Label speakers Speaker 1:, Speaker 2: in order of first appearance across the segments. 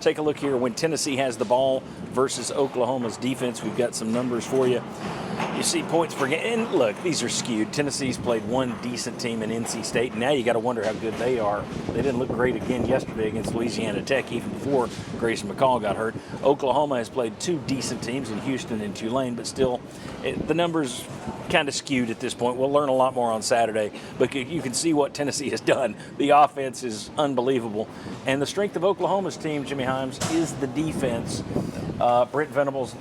Speaker 1: Take a look here when Tennessee has the ball versus Oklahoma's defense. We've got some numbers for you. You see points per game. And look, these are skewed. Tennessee's played one decent team in NC State. And now you got to wonder how good they are. They didn't look great again yesterday against Louisiana Tech, even before Grayson McCall got hurt. Oklahoma has played two decent teams in Houston and Tulane, but still, the numbers kind of skewed at this point. We'll learn a lot more on Saturday, but you can see what Tennessee has done. The offense is unbelievable. And the strength of Oklahoma's team, Jimmy Himes, is the defense. Brent Venables,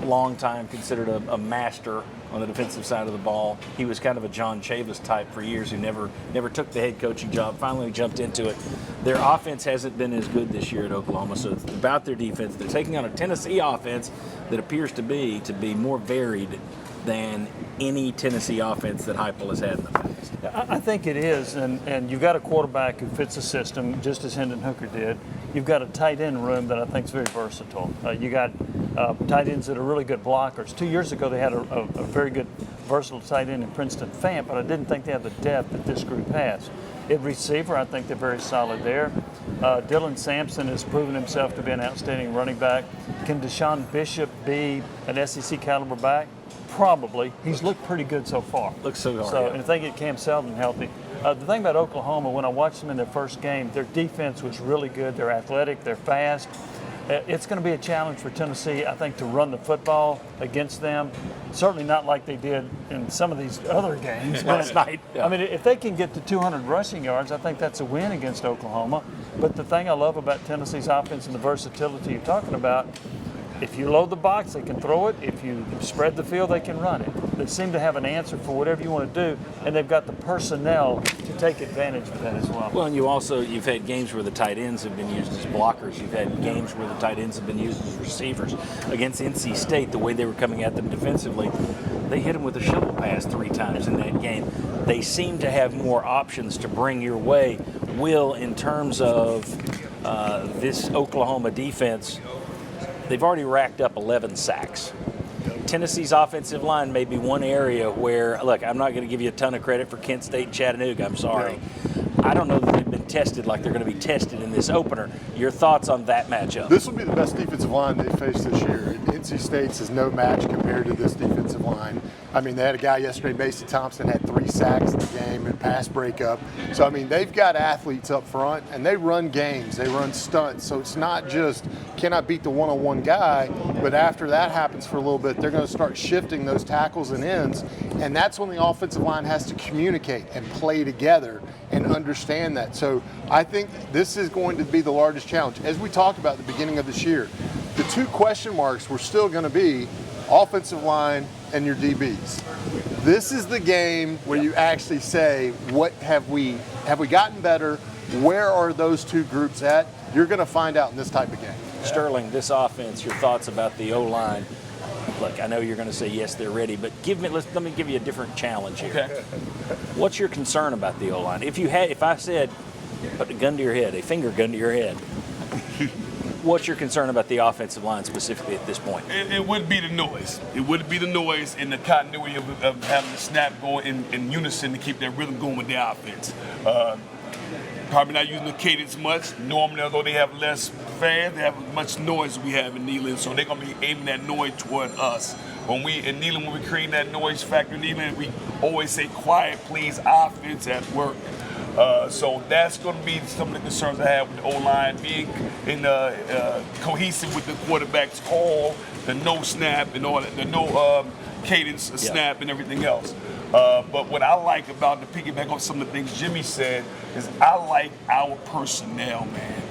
Speaker 1: long time considered a master on the defensive side of the ball. He was kind of a John Chavis type for years who never took the head coaching job, finally jumped into it. Their offense hasn't been as good this year at Oklahoma, so it's about their defense. They're taking on a Tennessee offense that appears to be more varied than any Tennessee offense that Heupel has had in the past.
Speaker 2: I think it is, and you've got a quarterback who fits the system just as Hendon Hooker did. You've got a tight end room that I think is very versatile. You got tight ends that are really good blockers. 2 years ago they had a very good versatile tight end in Princeton Fant, but I didn't think they had the depth that this group has. At receiver, I think they're very solid there. Dylan Sampson has proven himself to be an outstanding running back. Can Deshaun Bishop be an SEC caliber back? Probably. He's looked pretty good so far.
Speaker 1: Looks so hard.
Speaker 2: So,
Speaker 1: Yeah.
Speaker 2: and if they get Cam Seldon healthy. The thing about Oklahoma, when I watched them in their first game, their defense was really good. They're athletic. They're fast. It's going to be a challenge for Tennessee, I think, to run the football against them. Certainly not like they did in some of these other games.
Speaker 1: Last night. Yeah.
Speaker 2: I mean, if they can get to 200 rushing yards, I think that's a win against Oklahoma. But the thing I love about Tennessee's offense and the versatility you're talking about, if you load the box, they can throw it. If you spread the field, they can run it. They seem to have an answer for whatever you want to do, and they've got the personnel to take advantage of that as well.
Speaker 1: Well, and you've had games where the tight ends have been used as blockers. You've had games where the tight ends have been used as receivers. Against NC State, the way they were coming at them defensively, they hit them with a shovel pass 3 times in that game. They seem to have more options to bring your way. Will, in terms of this Oklahoma defense, they've already racked up 11 sacks. Tennessee's offensive line may be one area where, look, I'm not going to give you a ton of credit for Kent State and Chattanooga. I'm sorry. I don't know that they've been tested like they're going to be tested in this opener. Your thoughts on that matchup?
Speaker 3: This will be the best defensive line they faced this year. NC State's is no match compared to this defensive line. I mean, they had a guy yesterday, Mason Thompson, had 3 sacks in the game and pass breakup. So, I mean, they've got athletes up front, and they run games. They run stunts. So it's not just cannot beat the one-on-one guy, but after that happens for a little bit, they're going to start shifting those tackles and ends, and that's when the offensive line has to communicate and play together and understand that. So I think this is going to be the largest challenge. As we talked about at the beginning of this year, the 2 question marks were still going to be offensive line and your DBs. This is the game where you actually say, what have we gotten better? Where are those 2 groups at? You're going to find out in this type of game.
Speaker 1: Sterling, this offense, your thoughts about the O-line. Look, I know you're going to say yes, they're ready, but let me give you a different challenge here.
Speaker 4: Okay.
Speaker 1: What's your concern about the O-line? If I said, put a gun to your head, a finger gun to your head, what's your concern about the offensive line specifically at this point?
Speaker 4: It would be the noise. It would be the noise and the continuity of having the snap go in unison to keep that rhythm going with the offense. Probably not using the cadence much. Normally, although they have less fans, they have as much noise as we have in Neyland, so they're going to be aiming that noise toward us. When we create that noise factor in Neyland, we always say, quiet, please, offense at work. So that's going to be some of the concerns I have with the O-line, being cohesive with the quarterback's call, the no snap and all that, the no cadence snap and everything else. But what I like about the piggyback on some of the things Jimmy said is I like our personnel, man.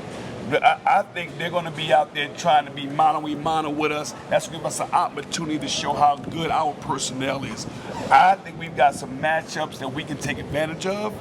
Speaker 4: I think they're going to be out there trying to be mano with us. That's going to give us an opportunity to show how good our personnel is. I think we've got some matchups that we can take advantage of,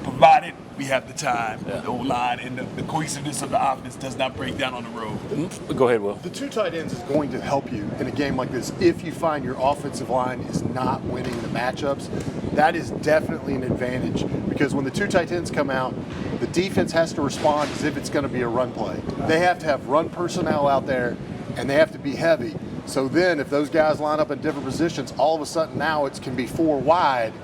Speaker 4: provided we have the time, the O-line, and the cohesiveness of the offense does not break down on the road.
Speaker 1: Go ahead, Will.
Speaker 3: The 2 tight ends is going to help you in a game like this if you find your offensive line is not winning the matchups. That is definitely an advantage because when the 2 tight ends come out, the defense has to respond as if it's going to be a run play. They have to have run personnel out there, and they have to be heavy. So then if those guys line up in different positions, all of a sudden now it can be 4 wide,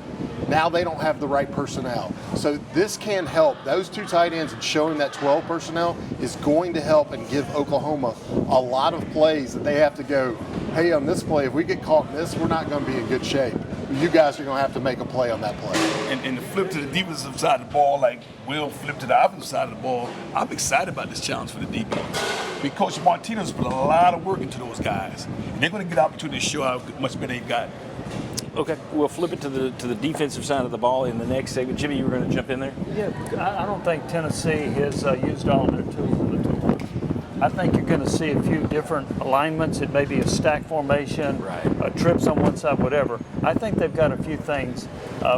Speaker 3: Now they don't have the right personnel. So this can help. Those 2 tight ends and showing that 12 personnel is going to help and give Oklahoma a lot of plays that they have to go, hey, on this play, if we get caught in this, we're not going to be in good shape. You guys are going to have to make a play on that play.
Speaker 4: And to flip to the defensive side of the ball, like Will flipped to the offensive side of the ball, I'm excited about this challenge for the DB. Because Coach Martinez put a lot of work into those guys. And they're going to get opportunity to show how much better they got.
Speaker 1: Okay, we'll flip it to the defensive side of the ball in the next segment. Jimmy, you were going to jump in there?
Speaker 2: Yeah, I don't think Tennessee has used all their tools in the toolkit. I think you're going to see a few different alignments. It may be a stack formation, trips on one side, whatever. I think they've got a few things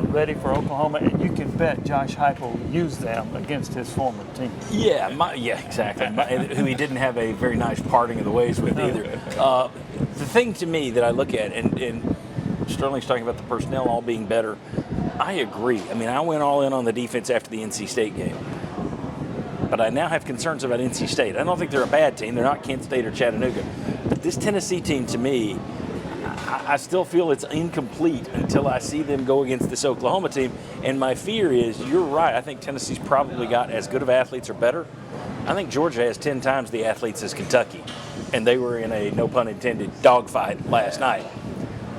Speaker 2: ready for Oklahoma, and you can bet Josh Heupel will use them against his former team.
Speaker 1: Yeah, exactly. Who he didn't have a very nice parting of the ways with either. The thing to me that I look at, and Sterling's talking about the personnel all being better. I agree. I mean, I went all in on the defense after the NC State game. But I now have concerns about NC State. I don't think they're a bad team. They're not Kent State or Chattanooga. But this Tennessee team, to me, I still feel it's incomplete until I see them go against this Oklahoma team. And my fear is, you're right, I think Tennessee's probably got as good of athletes or better. I think Georgia has 10 times the athletes as Kentucky. And they were in a, no pun intended, dogfight last night.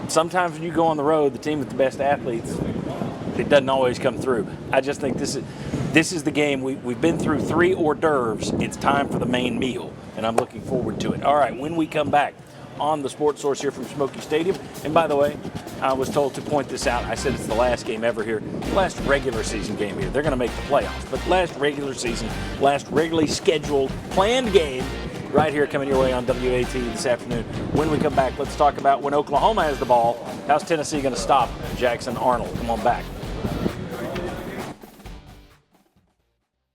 Speaker 1: Sometimes when you go on the road, the team with the best athletes, it doesn't always come through. I just think this is the game. We've been through 3 hors d'oeuvres. It's time for the main meal, and I'm looking forward to it. All right, when we come back on the Sports Source here from Smoky Stadium, and by the way, I was told to point this out. I said it's the last game ever here, the last regular season game here. They're going to make the playoffs, but last regular season, last regularly scheduled, planned game right here coming your way on WAT this afternoon. When we come back, let's talk about when Oklahoma has the ball, how's Tennessee going to stop Jackson Arnold? Come on back.